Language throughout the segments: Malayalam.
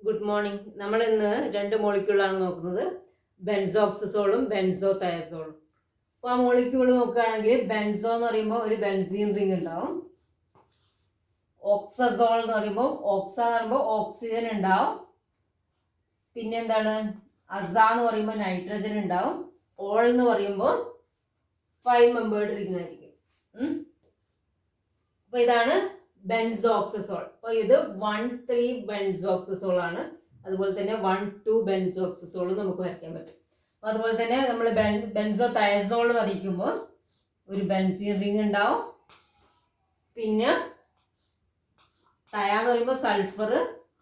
Good morning. നമ്മൾ ഇന്ന് രണ്ട് മോളിക്യൂളാണ് നോക്കുന്നത്, ബെൻസോക്സസോളും ബെൻസോതയസോളും. അപ്പോൾ ആ മോളിക്യൂൾ നോക്കുകയാണെങ്കിൽ ബെൻസോ എന്ന് പറയുമ്പോൾ ഒരു ബെൻസീൻ റിംഗ് ഉണ്ടാവും. ഓക്സസോൾ എന്ന് പറയുമ്പോൾ ഓക്സിജൻ ഉണ്ടാവും. പിന്നെ എന്താണ്, അസ എന്ന് പറയുമ്പോൾ നൈട്രജൻ ഉണ്ടാവും. ഓൾ എന്ന് പറയുമ്പോൾ 5 മെമ്പേർഡ് റിംഗ് ആയിരിക്കും. അപ്പോൾ ഇതാണ് ബെൻസോക്സസോൾ. അപ്പോൾ ഇത് 1,3 ബെൻസോക്സസോൾ ആണ്. അതുപോലെ തന്നെ 1,2 ബെൻസോക്സസോൾ നമുക്ക് വരയ്ക്കാൻ പറ്റും. അപ്പോൾ അതുപോലെ തന്നെ നമ്മൾ ബെൻസോതയസോൾ വരയ്ക്കുമ്പോൾ ഒരു ബെൻസീൻ റിംഗ് ഉണ്ടാവും. പിന്നെ തയ എന്ന് പറയുമ്പോൾ സൾഫർ,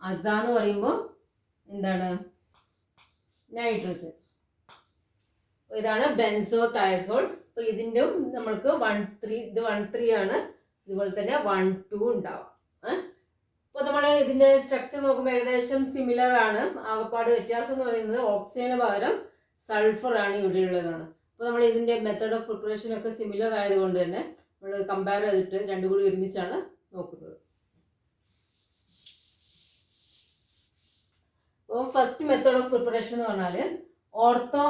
അസ എന്ന് പറയുമ്പോൾ എന്താണ്, നൈട്രജൻ. ഇതാണ് ബെൻസോതയസോൾ. അപ്പോൾ ഇതിൻ്റെ നമ്മൾക്ക് 1,3 ഇത് 1,3 ആണ്. ഇതുപോലെ തന്നെ 1,2 ഉണ്ടാവാം. അപ്പോൾ നമ്മൾ ഇതിൻ്റെ സ്ട്രക്ചർ നോക്കുമ്പോൾ ഏകദേശം സിമിലർ ആണ്. ആകപ്പാട് വ്യത്യാസം എന്ന് പറയുന്നത് ഓക്സിജന് പകരം സൾഫർ ആണ് ഇവിടെ ഉള്ളതാണ്. അപ്പോൾ നമ്മൾ ഇതിൻ്റെ മെത്തേഡ് ഓഫ് പ്രിപ്പറേഷൻ ഒക്കെ സിമിലർ ആയതുകൊണ്ട് തന്നെ നമ്മൾ കമ്പയർ ചെയ്തിട്ട് രണ്ടും കൂടി ഒരുമിച്ചാണ് നോക്കുന്നത്. അപ്പോൾ ഫസ്റ്റ് മെത്തേഡ് ഓഫ് പ്രിപ്പറേഷൻ എന്ന് പറഞ്ഞാൽ ഓർത്തോ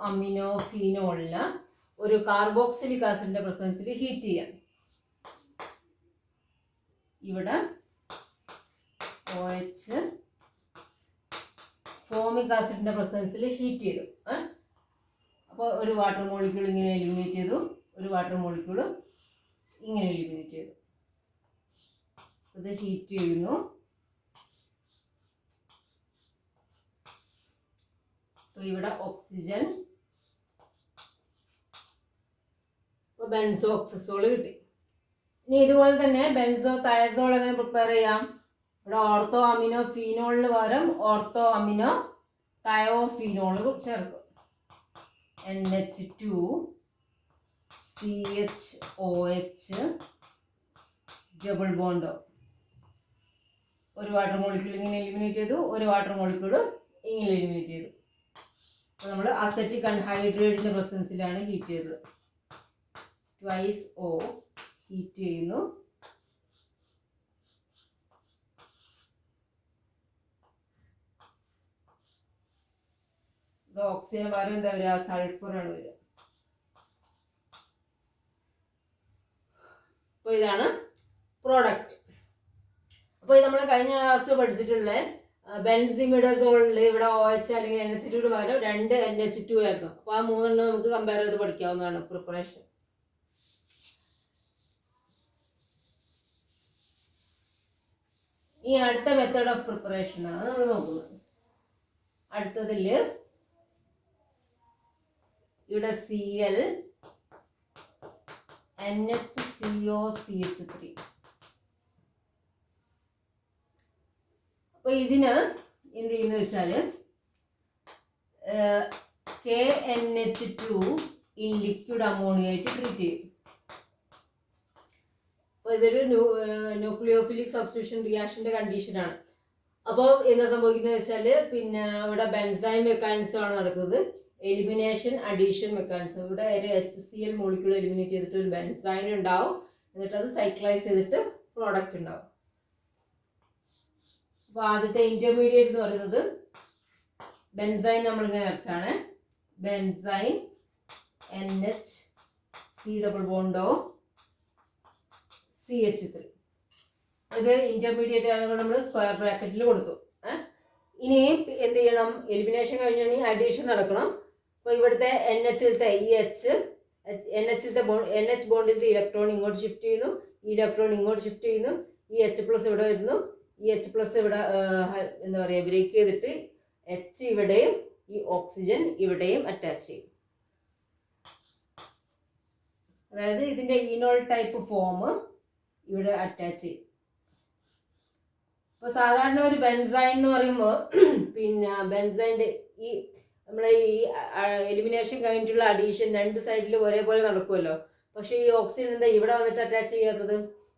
അമിനോ ഫീനോളിന് ഒരു കാർബോക്സിലിക് ആസിഡിന്റെ പ്രസൻസിൽ ഹീറ്റ് ചെയ്യാം. ഇവിടെ OH ഫോമിക് ആസിഡിന്റെ പ്രസൻസിൽ ഹീറ്റ് ചെയ്തു. അപ്പോൾ ഒരു വാട്ടർ മോളിക്യൂൾ ഇങ്ങനെ എലിമിനേറ്റ് ചെയ്തു, ഒരു വാട്ടർ മോളിക്യൂൾ ഇങ്ങനെ എലിമിനേറ്റ് ചെയ്തു. ഇത് ഹീറ്റ് ചെയ്യുന്നു. അപ്പോൾ ഇവിടെ ഓക്സിജൻ, ബെൻസോക്സസോൾ കിട്ടി. ഇനി ഇതുപോലെ തന്നെ ബെൻസോതയസോൾ എങ്ങനെ പ്രിപ്പയർ ചെയ്യാം? ഇവിടെ ഓർത്തോ അമിനോ ഫീനോളിന് പകരം ഓർത്തോ അമിനോ തയോഫീനോൾ ചേർക്കും. NH2 CHOH double bond. ഒരു വാട്ടർ മോളിക്യൂൾ ഇങ്ങനെ എലിമിനേറ്റ് ചെയ്തു, ഒരു വാട്ടർ മോളിക്യൂൾ ഇങ്ങനെ എലിമിനേറ്റ് ചെയ്തു. അപ്പോൾ നമ്മൾ അസറ്റിക് അൺഹൈഡ്രേറ്റിന്റെ പ്രസൻസിലാണ് ഹീറ്റ് ചെയ്തത്. ട്വൈസ് O ഹീറ്റ് ചെയ്യുന്നു. ഓക്സിജൻ പകരം എന്താ വരിക, സൾഫർ ആണ് വരിക. അപ്പോൾ ഇതാണ് പ്രോഡക്റ്റ്. അപ്പോൾ ഇത് നമ്മൾ കഴിഞ്ഞ ക്ലാസ് പഠിച്ചിട്ടുള്ള ബെൻസിമിഡസോളിൽ ഇവിടെ OH അല്ലെങ്കിൽ NH2 പകരം 2 NH2 ആയിരുന്നു. അപ്പോൾ ആ മൂന്നെണ്ണം നമുക്ക് കമ്പയർ ചെയ്ത് പഠിക്കാവുന്നതാണ് പ്രിപ്പറേഷൻ. ഈ അടുത്ത മെത്തേഡ് ഓഫ് പ്രിപ്പറേഷൻ ആണ് നമ്മൾ നോക്കുന്നത്. അടുത്തതിൽ ഇവിടെ Cl NHCO CH3. അപ്പോൾ ഇതിന് എന്ത് ചെയ്യുന്നത് വെച്ചാൽ KNH2 ഇൻ ലിക്വിഡ് അമോണിയ ആയിട്ട് ട്രീറ്റ് ചെയ്യും. അപ്പോൾ ഇതൊരു ന്യൂക്ലിയോഫിലിക് സബ്സ്റ്റിറ്റ്യൂഷൻ റിയാക്ഷൻ്റെ കണ്ടീഷനാണ്. അപ്പോൾ എന്താ സംഭവിക്കുന്നത് വെച്ചാൽ പിന്നെ ഇവിടെ ബെൻസൈൻ മെക്കാനിസം ആണ് നടക്കുന്നത്. Elimination addition mechanism. ഇവിടെ ഒരു HCl മോളിക്യൂൾ എലിമിനേറ്റ് ചെയ്തിട്ട് ഒരു ബെൻസൈൻ ഉണ്ടാവും. എന്നിട്ട് അത് സൈക്ലൈസ് ചെയ്തിട്ട് പ്രോഡക്റ്റ് ഉണ്ടാവും. അപ്പോൾ ആദ്യത്തെ ഇന്റർമീഡിയറ്റ് എന്ന് പറയുന്നത് ബെൻസൈൻ നമ്മളിങ്ങനെ വരച്ചാണ്. Benzyne NHC double ബോണ്ടോ CH3. ഇത് ഇന്റർമീഡിയറ്റ് ആയതുകൊണ്ട് നമ്മൾ സ്ക്വയർ ബ്രാക്കറ്റിൽ കൊടുത്തു. ഇനി എന്ത് ചെയ്യണം, എലിമിനേഷൻ കഴിഞ്ഞിട്ടുണ്ടെങ്കിൽ അഡീഷൻ നടക്കണം. അപ്പോൾ ഇവിടുത്തെ NHലത്തെ ഈ NH ബോണ്ടിൻ്റെ ഇലക്ട്രോൺ ഇങ്ങോട്ട് ഷിഫ്റ്റ് ചെയ്യുന്നു, ഈ ഇലക്ട്രോൺ ഇങ്ങോട്ട് ഷിഫ്റ്റ് ചെയ്യുന്നു, ഈ H+ ഇവിടെ വരുന്നു, ഈ H+ ഇവിടെ എന്താ പറയുക ബ്രേക്ക് ചെയ്തിട്ട് H ഇവിടെയും ഈ ഓക്സിജൻ ഇവിടെയും അറ്റാച്ച് ചെയ്യും. അതായത് ഇതിൻ്റെ ഈനോൾ ടൈപ്പ് ഫോം ഇവിടെ അറ്റാച്ച് ചെയ്യും. ഇപ്പോൾ സാധാരണ ഒരു ബെൻസൈൻ എന്ന് പറയുമ്പോൾ പിന്നെ ബെൻസൈൻ്റെ ഈ നമ്മളെ ഈ എലിമിനേഷൻ കഴിഞ്ഞിട്ടുള്ള അഡീഷൻ രണ്ട് സൈഡിൽ ഒരേപോലെ നടക്കുമല്ലോ. പക്ഷേ ഈ ഓക്സിജൻ എന്താ ഇവിടെ വന്നിട്ട് അറ്റാച്ച് ചെയ്യാത്തത്?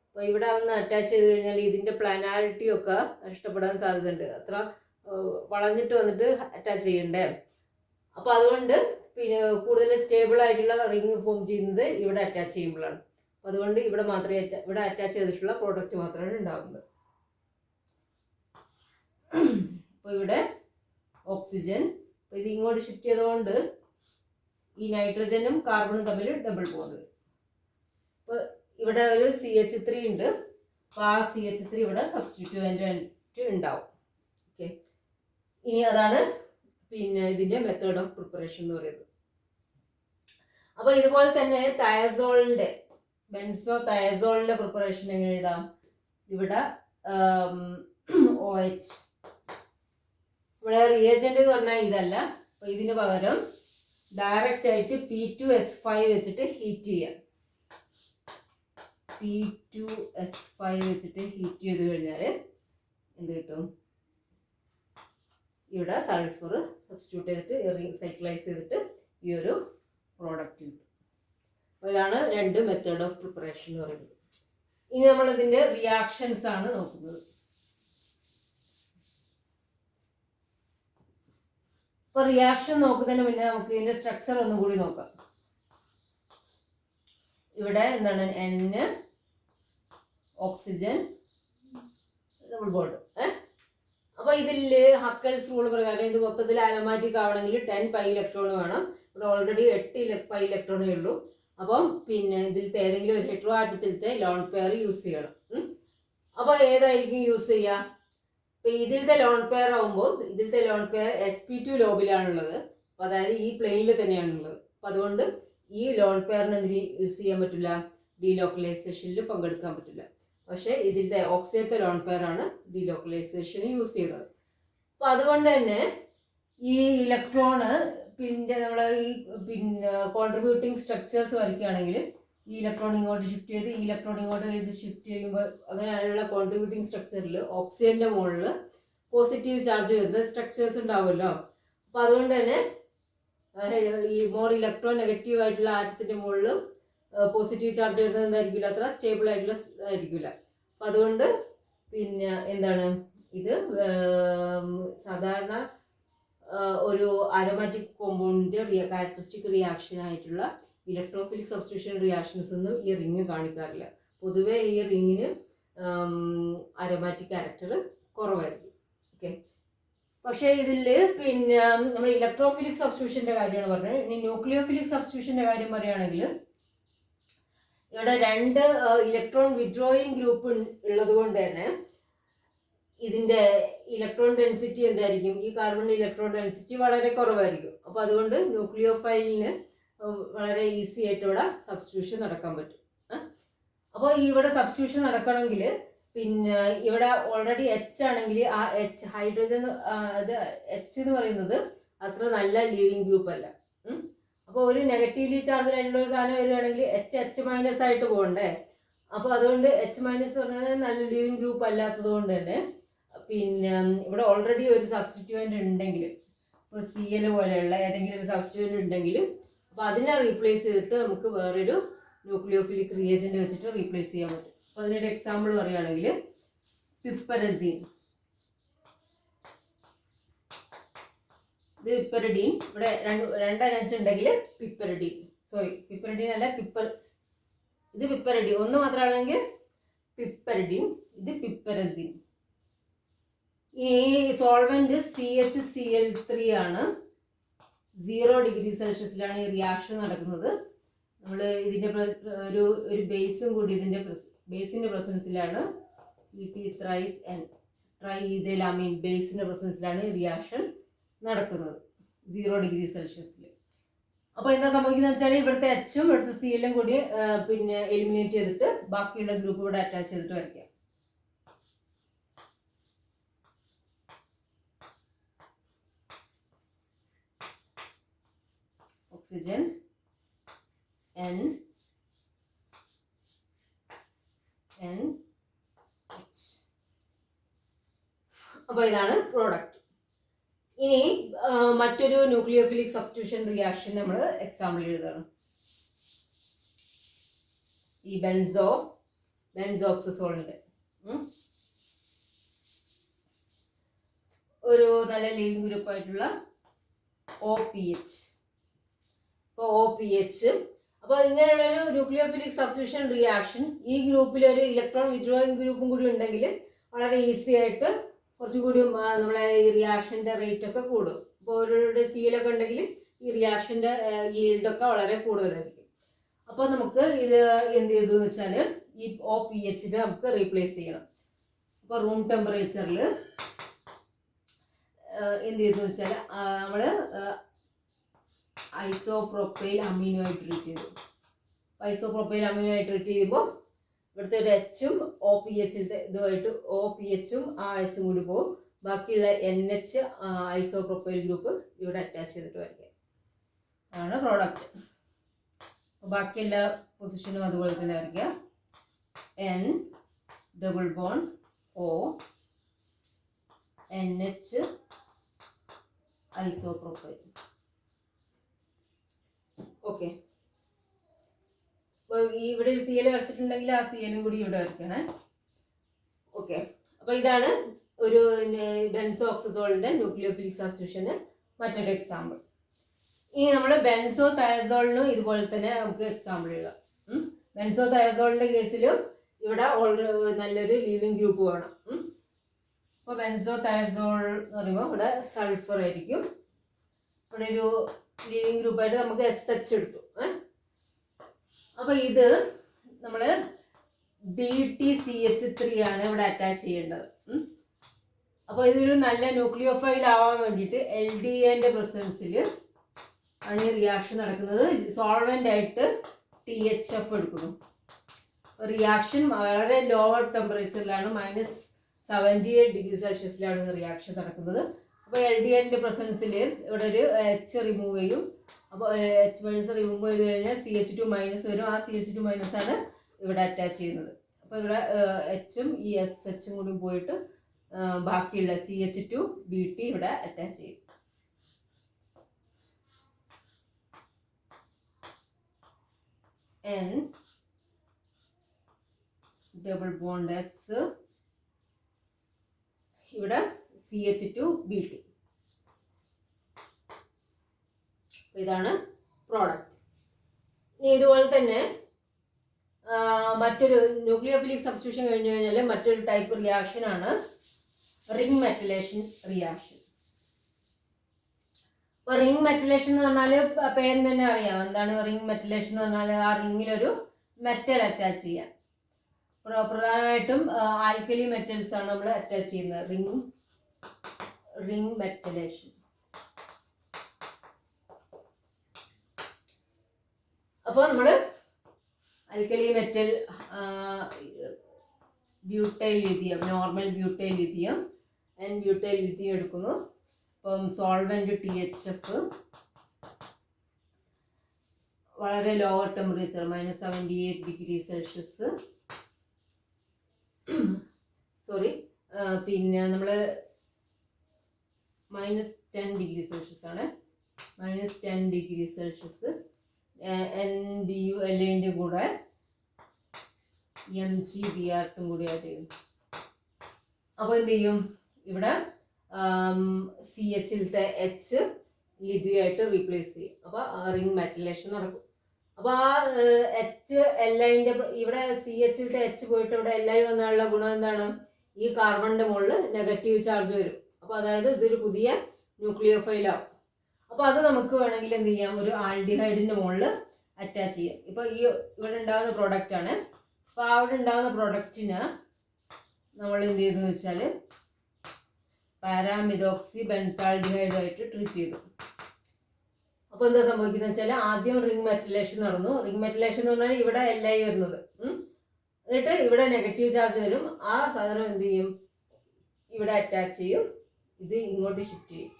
അപ്പോൾ ഇവിടെ വന്ന് അറ്റാച്ച് ചെയ്ത് കഴിഞ്ഞാൽ ഇതിൻ്റെ പ്ലാനാരിറ്റി ഒക്കെ നഷ്ടപ്പെടാൻ സാധ്യതയുണ്ട്. അത്ര വളഞ്ഞിട്ട് വന്നിട്ട് അറ്റാച്ച് ചെയ്യണ്ടേ. അപ്പോൾ അതുകൊണ്ട് പിന്നെ കൂടുതൽ സ്റ്റേബിൾ ആയിട്ടുള്ള റിങ് ഫോം ചെയ്യുന്നത് ഇവിടെ അറ്റാച്ച് ചെയ്യുമ്പോഴാണ്. അപ്പോൾ അതുകൊണ്ട് ഇവിടെ മാത്രമേ ഇവിടെ അറ്റാച്ച് ചെയ്തിട്ടുള്ള പ്രോഡക്റ്റ് മാത്രമാണ് ഉണ്ടാകുന്നത്. അപ്പോൾ ഇവിടെ ഓക്സിജൻ, അപ്പോൾ ഇത് ഇങ്ങോട്ട് ഷിഫ്റ്റ് ചെയ്തുകൊണ്ട് ഈ നൈട്രജനും കാർബണും തമ്മിൽ ഡബിൾ ബോണ്ട്. അപ്പോൾ ഇവിടെ ഒരു CH3 ഉണ്ട്. അപ്പോൾ ആ CH3 ഇവിടെ സബ്സ്റ്റിറ്റ്യൂവൻ്റ് ആയിട്ട് ഉണ്ടാവും. ഓക്കെ, ഇനി അതാണ് പിന്നെ ഇതിൻ്റെ മെത്തേഡ് ഓഫ് പ്രിപ്പറേഷൻ എന്ന് പറയുന്നത്. അപ്പോൾ ഇതുപോലെ തന്നെ തയസോളിൻ്റെ, ബെൻസോ തയസോളിൻ്റെ പ്രിപ്പറേഷൻ എങ്ങനെ എഴുതാം? ഇവിടെ OH, ഇവിടെ റിയേജന്റ് എന്ന് പറഞ്ഞാൽ ഇതല്ല. അപ്പോൾ ഇതിന് പകരം ഡയറക്റ്റ് ആയിട്ട് P2S5 വെച്ചിട്ട് ഹീറ്റ് ചെയ്യാം. P2S5 വെച്ചിട്ട് ഹീറ്റ് ചെയ്ത് കഴിഞ്ഞാൽ എന്ത് കിട്ടും? ഇവിടെ സൾഫർ സബ്സ്റ്റിറ്റ്യൂട്ട് ചെയ്തിട്ട് സൈക്ലൈസ് ചെയ്തിട്ട് ഈ ഒരു പ്രോഡക്റ്റ് കിട്ടും. അപ്പോൾ ഇതാണ് രണ്ട് മെത്തേഡ് ഓഫ് പ്രിപ്പറേഷൻ എന്ന് പറയുന്നത്. ഇനി നമ്മൾ ഇതിൻ്റെ റിയാക്ഷൻസ് ആണ് നോക്കുന്നത്. അപ്പോൾ റിയാക്ഷൻ നോക്കുന്നതിന് മുന്നേ നമുക്ക് ഇതിൻ്റെ സ്ട്രക്ചർ ഒന്നും കൂടി നോക്കാം. ഇവിടെ എന്താണ്? N, oxygen, double bond. അപ്പോൾ ഇതിൽ ഹക്കൽസ് റൂൾ പ്രകാരം ഇത് മൊത്തത്തിൽ അരോമാറ്റിക് ആവണമെങ്കിൽ 10 പൈ ഇലക്ട്രോൺ വേണം. ഇവിടെ ഓൾറെഡി 8 പൈ ഇലക്ട്രോണേ ഉള്ളൂ. അപ്പം പിന്നെ ഇതിലത്തെ ഏതെങ്കിലും ഒരു ഹെട്രോ ആറ്റത്തിലത്തെ ലോൺ പെയർ യൂസ് ചെയ്യണം. അപ്പോൾ ഏതായിരിക്കും യൂസ് ചെയ്യുക? അപ്പോൾ ഇതിലത്തെ ലോൺ പെയർ ആകുമ്പോൾ ഇതിലത്തെ ലോൺ പെയർ sp2 ലോബിലാണുള്ളത്. അപ്പോൾ അതായത് ഈ പ്ലെയിനിൽ തന്നെയാണുള്ളത്. അപ്പോൾ അതുകൊണ്ട് ഈ ലോൺ പെയറിന് എന്തിന് യൂസ് ചെയ്യാൻ പറ്റില്ല? ഡീലോക്കലൈസേഷനിൽ പങ്കെടുക്കാൻ പറ്റില്ല. പക്ഷേ ഇതിലത്തെ ഓക്സിജത്തെ ലോൺ പെയർ ആണ് ഡീലോക്കലൈസേഷന് യൂസ് ചെയ്തത്. അപ്പോൾ അതുകൊണ്ട് തന്നെ ഈ ഇലക്ട്രോണ് പിന്നെ നമ്മൾ ഈ പിന്നെ കോൺട്രിബ്യൂട്ടിങ് സ്ട്രക്ചേഴ്സ് വരയ്ക്കുകയാണെങ്കിൽ ഈ ഇലക്ട്രോൺ ഇങ്ങോട്ട് ഷിഫ്റ്റ് ചെയ്ത് ഈ ഇലക്ട്രോൺ ഇങ്ങോട്ട് ചെയ്ത് ഷിഫ്റ്റ് ചെയ്യുമ്പോൾ അങ്ങനെയുള്ള കോൺട്രിബ്യൂട്ടിങ് സ്ട്രക്ചറിൽ ഓക്സിജൻ്റെ മുകളിൽ പോസിറ്റീവ് ചാർജ് വരുന്ന സ്ട്രക്ചേഴ്സ് ഉണ്ടാവുമല്ലോ. അപ്പോൾ അതുകൊണ്ട് തന്നെ ഈ മോർ ഇലക്ട്രോൺ നെഗറ്റീവ് ആയിട്ടുള്ള ആറ്റത്തിൻ്റെ മുകളിൽ പോസിറ്റീവ് ചാർജ് വരുന്നത് എന്തായിരിക്കില്ല? അത്ര സ്റ്റേബിൾ ആയിട്ടുള്ള ആയിരിക്കില്ല. അപ്പം അതുകൊണ്ട് പിന്നെ എന്താണ് ഇത് സാധാരണ ഒരു അരോമാറ്റിക് കോമ്പൗണ്ടിൻ്റെ ക്യാരക്ടറിസ്റ്റിക് റിയാക്ഷൻ ആയിട്ടുള്ള ഇലക്ട്രോഫിലിക് സബ്സ്റ്റിറ്റ്യൂഷൻ റിയാക്ഷൻസ് ഒന്നും ഈ റിങ് കാണിക്കാറില്ല. പൊതുവേ ഈ റിങ്ങിന് അരോമാറ്റിക് ക്യാരക്ടർ കുറവായിരിക്കും. ഓക്കെ, പക്ഷേ ഇതിൽ പിന്നെ നമ്മൾ ഇലക്ട്രോഫിലിക് സബ്സ്റ്റിറ്റ്യൂഷൻ്റെ കാര്യമാണ് പറഞ്ഞത്. ഇനി ന്യൂക്ലിയോഫിലിക് സബ്സ്റ്റിറ്റ്യൂഷൻ്റെ കാര്യം പറയുകയാണെങ്കിൽ ഇവിടെ 2 ഇലക്ട്രോൺ വിഡ്രോയിങ് ഗ്രൂപ്പ് ഉള്ളത് കൊണ്ട് തന്നെ ഇതിൻ്റെ ഇലക്ട്രോൺ ഡെൻസിറ്റി എന്തായിരിക്കും? ഈ കാർബൺ ഇലക്ട്രോൺ ഡെൻസിറ്റി വളരെ കുറവായിരിക്കും. അപ്പോൾ അതുകൊണ്ട് ന്യൂക്ലിയോഫൈലിന് വളരെ ഈസി ആയിട്ട് ഇവിടെ സബ്സ്റ്റിറ്റ്യൂഷൻ നടക്കാൻ പറ്റും. അപ്പോൾ ഇവിടെ സബ്സ്റ്റിറ്റ്യൂഷൻ നടക്കണമെങ്കിൽ പിന്നെ ഇവിടെ ഓൾറെഡി H ആണെങ്കിൽ ആ H ഹൈഡ്രജൻ അത് H എന്ന് പറയുന്നത് അത്ര നല്ല ലീവിങ് ഗ്രൂപ്പ് അല്ല. അപ്പോൾ ഒരു നെഗറ്റീവ്ലി ചാർജ് ആയിട്ടുള്ള ഒരു സാധനം വരികയാണെങ്കിൽ H ആയിട്ട് പോകണ്ടേ? അപ്പോൾ അതുകൊണ്ട് H- പറഞ്ഞാൽ നല്ല ലീവിങ് ഗ്രൂപ്പ് അല്ലാത്തത് കൊണ്ട് തന്നെ പിന്നെ ഇവിടെ ഓൾറെഡി ഒരു സബ്സ്റ്റിറ്റ്യൂവൻ്റ് ഉണ്ടെങ്കിൽ, ഇപ്പോൾ Cl പോലെയുള്ള ഏതെങ്കിലും ഒരു സബ്സ്റ്റിറ്റ്യൂവൻ്റ് ഉണ്ടെങ്കിൽ അപ്പോൾ അതിനെ റീപ്ലേസ് ചെയ്തിട്ട് നമുക്ക് വേറൊരു ന്യൂക്ലിയോഫിലിക് റിയേജൻറ്റ് വെച്ചിട്ട് റീപ്ലേസ് ചെയ്യാൻ പറ്റും. അപ്പോൾ അതിനൊരു എക്സാമ്പിൾ പറയുകയാണെങ്കിൽ പിപ്പരസീൻ, ഇത് പിപ്പരഡീൻ. ഇവിടെ രണ്ട് അനൻസ് ഉണ്ടെങ്കിൽ പിപ്പരഡീൻ അല്ല ഇത് പിപ്പരഡീൻ ഒന്ന് മാത്രമാണെങ്കിൽ പിപ്പരഡീൻ, ഇത് പിപ്പരസീൻ. ഈ സോൾവെന്റ് CHCl3 ആണ്. 0 ഡിഗ്രി സെൽഷ്യസിലാണ് ഈ റിയാക്ഷൻ നടക്കുന്നത്. നമ്മൾ ഇതിൻ്റെ ഒരു ബേസും കൂടി ഇതിൻ്റെ ബേസിൻ്റെ പ്രസൻസിലാണ് ട്രൈഇഥൈലമീൻ ബേസിൻ്റെ പ്രസൻസിലാണ് ഈ റിയാക്ഷൻ നടക്കുന്നത് 0 ഡിഗ്രി സെൽഷ്യസിൽ. അപ്പോൾ എന്താ സംഭവിക്കുന്നത് വെച്ചാൽ ഇവിടുത്തെ Hഉം ഇവിടുത്തെ Clഉം കൂടി പിന്നെ എലിമിനേറ്റ് ചെയ്തിട്ട് ബാക്കിയുള്ള ഗ്രൂപ്പ് ഇവിടെ അറ്റാച്ച് ചെയ്തിട്ട് വരയ്ക്കാം. Oxygen N H. അപ്പോൾ ഇതാണ് പ്രോഡക്റ്റ്. ഇനി മറ്റൊരു ന്യൂക്ലിയോഫിലിക് സബ്സ്റ്റിറ്റ്യൂഷൻ റിയാക്ഷൻ നമ്മൾ എക്സാമ്പിൾ എഴുതണം. ഈ ബെൻസോക്സസോളിൻ്റെ ഒരു നല്ല ലീവിങ് ഗ്രൂപ്പ് ആയിട്ടുള്ള OPH. അപ്പോൾ OPH, അപ്പോൾ ഇങ്ങനെയുള്ളൊരു ന്യൂക്ലിയോഫിലിക് സബ്സ്റ്റിറ്റ്യൂഷൻ റിയാക്ഷൻ ഈ ഗ്രൂപ്പിൽ ഒരു ഇലക്ട്രോൺ വിഡ്രോയിങ് ഗ്രൂപ്പും കൂടി ഉണ്ടെങ്കിൽ വളരെ ഈസി ആയിട്ട് കുറച്ചും കൂടി നമ്മളെ ഈ റിയാക്ഷൻ്റെ റേറ്റ് ഒക്കെ കൂടും. ഇപ്പോൾ ഒരു സീലൊക്കെ ഉണ്ടെങ്കിൽ ഈ റിയാക്ഷൻ്റെ ഈൽഡൊക്കെ വളരെ കൂടുതലായിരിക്കും. അപ്പോൾ നമുക്ക് ഇത് എന്ത് ചെയ്തു എന്ന് വെച്ചാൽ ഈ OPH നമുക്ക് റീപ്ലേസ് ചെയ്യണം. അപ്പോൾ റൂം ടെമ്പറേച്ചറിൽ എന്ത് ചെയ്തു വെച്ചാൽ നമ്മൾ ഐസോപ്രോപ്പൈൽ അമീനോ ആയിട്ട് ട്രീറ്റ് ചെയ്തു. ഐസോപ്രോപ്പൈൽ അമീനോ ആയിട്ട് ട്രീറ്റ് ചെയ്യുമ്പോൾ ഇവിടുത്തെ ഒരു എച്ചും OPHിലത്തെ ഇതുമായിട്ട് OPHും ആ എച്ചും കൂടി പോകും. ബാക്കിയുള്ള NH ഐസോപ്രോപ്പൈൽ ഗ്രൂപ്പ് ഇവിടെ അറ്റാച്ച് ചെയ്തിട്ട് വരയ്ക്കുക ആണ് പ്രോഡക്റ്റ്. ബാക്കി എല്ലാ പൊസിഷനും അതുപോലെ തന്നെ വരയ്ക്കുക. N double bond O NH isopropyl. Okay, അപ്പോൾ ഇവിടെ ഒരു CL വരച്ചിട്ടുണ്ടെങ്കിൽ ആ CLും കൂടി ഇവിടെ വരയ്ക്കണേ. ഓക്കെ, അപ്പോൾ ഇതാണ് ഒരു ബെൻസോക്സസോളിൻ്റെ ന്യൂക്ലിയോഫിലിക് സബ്സ്റ്റിറ്റ്യൂഷന് മറ്റൊരു എക്സാമ്പിൾ. ഇനി നമ്മൾ ബെൻസോ തയസോളിനും ഇതുപോലെ തന്നെ നമുക്ക് എക്സാമ്പിൾ എഴുതാം. ബെൻസോ തയസോളിൻ്റെ കേസിലും ഇവിടെ നല്ലൊരു ലീവിങ് ഗ്രൂപ്പ് വേണം. അപ്പോൾ ബെൻസോ തയസോൾ എന്ന് പറയുമ്പോൾ ഇവിടെ സൾഫർ ആയിരിക്കും. ഇവിടെ ഒരു ലീവിങ് ഗ്രൂപ്പായിട്ട് നമുക്ക് SH എടുത്തു. അപ്പോൾ ഇത് നമ്മൾ BTCH3 ആണ് ഇവിടെ അറ്റാച്ച് ചെയ്യേണ്ടത്. അപ്പോൾ ഇതൊരു നല്ല ന്യൂക്ലിയോഫൈൽ ആവാൻ വേണ്ടിയിട്ട് LDAൻ്റെ പ്രസൻസിൽ ആണ് ഈ റിയാക്ഷൻ നടക്കുന്നത്. സോൾവെൻ്റ് ആയിട്ട് THF എടുക്കുന്നു. റിയാക്ഷൻ വളരെ ലോവർ ടെമ്പറേച്ചറിലാണ്, -78°C റിയാക്ഷൻ നടക്കുന്നത്. അപ്പോൾ LDAൻ്റെ പ്രസൻസിൽ ഇവിടെ ഒരു H റിമൂവ് ചെയ്യും. അപ്പോൾ H- റിമൂവ് ചെയ്ത് കഴിഞ്ഞാൽ CH2- വരും. ആ CH2- ആണ് ഇവിടെ അറ്റാച്ച് ചെയ്യുന്നത്. അപ്പോൾ ഇവിടെ Hഉം ഈ SHും കൂടി പോയിട്ട് ബാക്കിയുള്ള CH2BT ഇവിടെ അറ്റാച്ച് ചെയ്യും. N ഡബിൾ ബോണ്ട് S ഇവിടെ CH2BT. ഇതാണ് പ്രോഡക്റ്റ്. ഇനി ഇതുപോലെ തന്നെ മറ്റൊരു ന്യൂക്ലിയോഫിലിക് സബ്സ്റ്റിറ്റ്യൂഷൻ കഴിഞ്ഞു കഴിഞ്ഞാൽ മറ്റൊരു ടൈപ്പ് റിയാക്ഷനാണ് റിംഗ് മെറ്റലേഷൻ റിയാക്ഷൻ. അപ്പോൾ റിംഗ് മെറ്റലേഷൻ എന്ന് പറഞ്ഞാൽ പേര് തന്നെ അറിയാം എന്താണ് റിംഗ് മെറ്റലേഷൻ എന്ന് പറഞ്ഞാൽ. ആ റിങ്ങിലൊരു മെറ്റൽ അറ്റാച്ച് ചെയ്യാൻ. പ്രധാനമായിട്ടും ആൽക്കലി മെറ്റൽസ് ആണ് നമ്മൾ അറ്റാച്ച് ചെയ്യുന്നത്. റിംഗ് മെറ്റലേഷൻ. അപ്പോൾ നമ്മൾ alkali metal butyl lithium, normal butyl lithium and butyl lithium എടുക്കുന്നു. അപ്പം സോൾവെന്റ് THF വളരെ ലോവർ ടെമ്പറേച്ചർ -78°C. സോറി, പിന്നെ നമ്മൾ -10°C ആണ്. -10°C NBU LAൻ്റെ കൂടെ MgBr2 കൂടി ആഡ് ചെയ്യും. അപ്പോൾ എന്ത് ചെയ്യും, ഇവിടെ CHലത്തെ H ലിഥിയമായിട്ട് റീപ്ലേസ് ചെയ്യും. അപ്പോൾ റിംഗ് മെറ്റലേഷൻ നടക്കും. അപ്പോൾ ആ Li ഇവിടെ CHലത്തെ H പോയിട്ട് ഇവിടെ Li വന്നുള്ള ഗുണം എന്താണ്, ഈ കാർബണിൻ്റെ മുകളിൽ നെഗറ്റീവ് ചാർജ് വരും. അപ്പോൾ അതായത് ഇതൊരു പുതിയ ന്യൂക്ലിയോഫൈൽ ആവും. അപ്പോൾ അത് നമുക്ക് വേണമെങ്കിൽ എന്ത് ചെയ്യാം, ഒരു ആൽഡിഹൈഡിൻ്റെ മുകളിൽ അറ്റാച്ച് ചെയ്യാം. ഇപ്പോൾ ഈ ഇവിടെ ഉണ്ടാകുന്ന പ്രോഡക്റ്റാണ്. അപ്പോൾ അവിടെ ഉണ്ടാകുന്ന പ്രോഡക്റ്റിന് നമ്മൾ എന്ത് ചെയ്തെന്ന് വെച്ചാൽ പാരാമിതോക്സി ബെൻസാൾഡിഹൈഡായിട്ട് ട്രീറ്റ് ചെയ്തു. അപ്പോൾ എന്താ സംഭവിക്കുന്നത് വെച്ചാൽ ആദ്യം റിംഗ് മെറ്റലേഷൻ നടന്നു. റിംഗ് മെറ്റലേഷൻ എന്ന് പറഞ്ഞാൽ ഇവിടെ Li വരുന്നത്, എന്നിട്ട് ഇവിടെ നെഗറ്റീവ് ചാർജ് വരും. ആ സാധനം എന്ത് ചെയ്യും, ഇവിടെ അറ്റാച്ച് ചെയ്യും. ഇത് ഇങ്ങോട്ട് ഷിഫ്റ്റ് ചെയ്യും.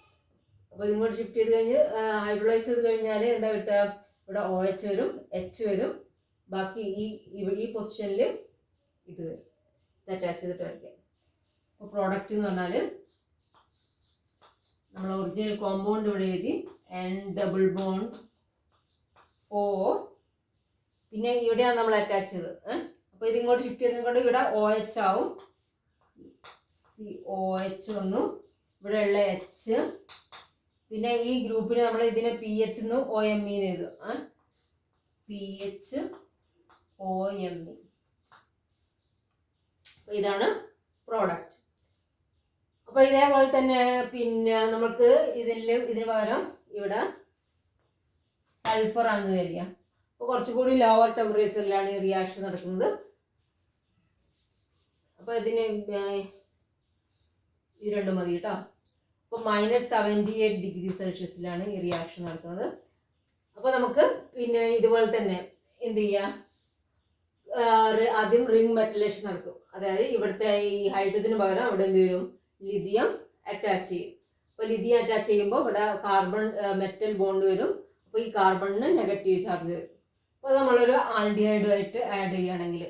അപ്പോൾ ഇങ്ങോട്ട് ഷിഫ്റ്റ് ചെയ്ത് കഴിഞ്ഞ് ഹൈഡ്രോളൈസ് ചെയ്ത് കഴിഞ്ഞാൽ എന്താ കിട്ടുക, ഇവിടെ OH വരും, H വരും. ബാക്കി ഈ പൊസിഷനിൽ ഇത് വരും. ഇത് അറ്റാച്ച് ചെയ്തിട്ട് വരയ്ക്കാം. അപ്പോൾ പ്രോഡക്റ്റ് എന്ന് പറഞ്ഞാൽ നമ്മൾ ഒറിജിനൽ കോമ്പൗണ്ട് ഇവിടെ എഴുതി N ഡബിൾ ബോണ്ട് O. പിന്നെ ഇവിടെയാണ് നമ്മൾ അറ്റാച്ച് ചെയ്തത്. അപ്പോൾ ഇത് ഇങ്ങോട്ട് ഷിഫ്റ്റ് ചെയ്തതുകൊണ്ട് ഇവിടെ OH ആവും. OH വന്നു, ഇവിടെയുള്ള H. പിന്നെ ഈ ഗ്രൂപ്പിന് നമ്മൾ ഇതിനെ PH എന്നും OME എഴുതും. PHOME. ഇതാണ് പ്രോഡക്റ്റ്. അപ്പോൾ അപ്പോൾ ഇതേപോലെ തന്നെ പിന്നെ നമുക്ക് ഇതിന് പകരം ഇവിടെ സൾഫർ ആണെന്ന് വരിക. അപ്പോൾ കുറച്ചുകൂടി ലോവർ ടെമ്പറേച്ചറിലാണ് ഈ റിയാക്ഷൻ നടക്കുന്നത്. അപ്പോൾ ഇതിന് ഇത് രണ്ടും മതി കേട്ടോ. അപ്പോൾ -78 ഡിഗ്രി സെൽഷ്യസിലാണ് ഈ റിയാക്ഷൻ നടക്കുന്നത്. അപ്പോൾ നമുക്ക് പിന്നെ ഇതുപോലെ തന്നെ എന്ത് ചെയ്യാം, ആദ്യം റിംഗ് മെറ്റലേഷൻ നടക്കും. അതായത് ഇവിടുത്തെ ഈ ഹൈഡ്രജന് പകരം അവിടെ എന്ത് വരും, ലിഥിയം അറ്റാച്ച് ചെയ്യും. അപ്പോൾ ലിഥിയം അറ്റാച്ച് ചെയ്യുമ്പോൾ ഇവിടെ കാർബൺ മെറ്റൽ ബോണ്ട് വരും. അപ്പോൾ ഈ കാർബണിന് നെഗറ്റീവ് ചാർജ് വരും. അപ്പോൾ നമ്മളൊരു ആൽഡിഹൈഡുമായിട്ട് ആഡ് ചെയ്യുകയാണെങ്കിൽ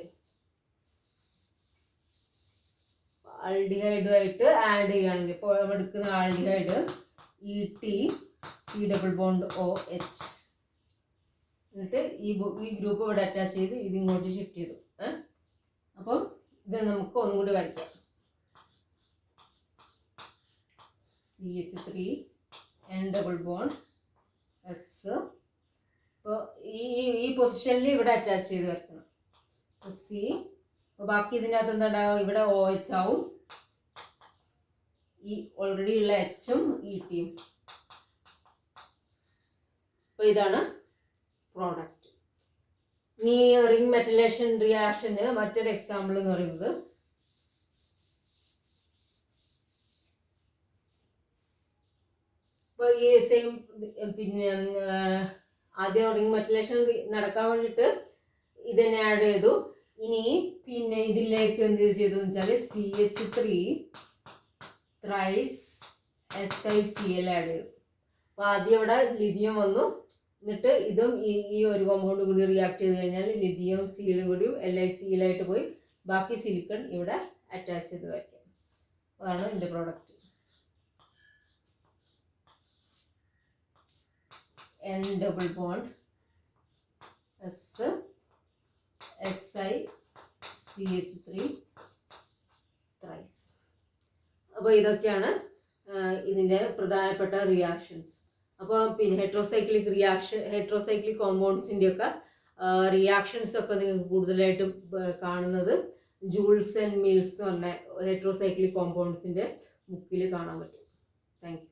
ഇപ്പോൾ എടുക്കുന്ന aldehyde ET C double bond OH, എന്നിട്ട് ഈ ഗ്രൂപ്പ് ഇവിടെ അറ്റാച്ച് ചെയ്ത് ഇത് ഇങ്ങോട്ട് ഷിഫ്റ്റ് ചെയ്തു. അപ്പം ഇത് നമുക്ക് ഒന്നും കൂടി വരയ്ക്കാം. CH3 N double bond S. അപ്പോൾ ഈ പൊസിഷനിൽ ഇവിടെ അറ്റാച്ച് ചെയ്ത് വരയ്ക്കണം. C. അപ്പോൾ ബാക്കി ഇതിൻ്റെ അകത്ത് എന്താ ഉണ്ടാവുക, ഇവിടെ OH ആവും, ഈ ഓൾറെഡി ഉള്ള Hഉം ETയും. അപ്പോൾ ഇതാണ് പ്രോഡക്റ്റ്. ഇനി റിംഗ് മെറ്റലേഷൻ റിയാക്ഷന് മറ്റൊരു എക്സാമ്പിൾ എന്ന് പറയുന്നത് ഇപ്പോൾ ഈ സെയിം പിന്നെ ആദ്യം റിംഗ് മെറ്റലേഷൻ നടക്കാൻ വേണ്ടിയിട്ട് ഇതന്നെ ആഡ് ചെയ്തു. ഇനി പിന്നെ ഇതിലേക്ക് എന്ത് ചെയ്തു എന്ന് വെച്ചാൽ CH3 ത്രൈസ് SiCl ആഡ് ചെയ്തു. അപ്പോൾ ആദ്യം ഇവിടെ ലിഥിയം വന്നു, എന്നിട്ട് ഇതും ഈ ഒരു കോമ്പൗണ്ട് കൂടി റിയാക്ട് ചെയ്ത് കഴിഞ്ഞാൽ ലിഥിയം Cl കൂടി LiCl ആയിട്ട് പോയി ബാക്കി സിലിക്കൺ ഇവിടെ അറ്റാച്ച് ചെയ്ത് വയ്ക്കാം. അതാണ് എൻ്റെ product. N double bond S SiCH3 thrice. അപ്പോൾ ഇതൊക്കെയാണ് ഇതിൻ്റെ പ്രധാനപ്പെട്ട റിയാക്ഷൻസ്. അപ്പോൾ പിന്നെ ഹെട്രോസൈക്ലിക് കോമ്പൗണ്ട്സിൻ്റെ ഒക്കെ റിയാക്ഷൻസ് ഒക്കെ നിങ്ങൾക്ക് കൂടുതലായിട്ട് കാണുന്നത് ജൂൾസ് ആൻഡ് മിൽസ് എന്ന് പറഞ്ഞ ഹെട്രോസൈക്ലിക് കോമ്പൗണ്ട്സിൻ്റെ ബുക്കിൽ കാണാൻ പറ്റും. Thank you.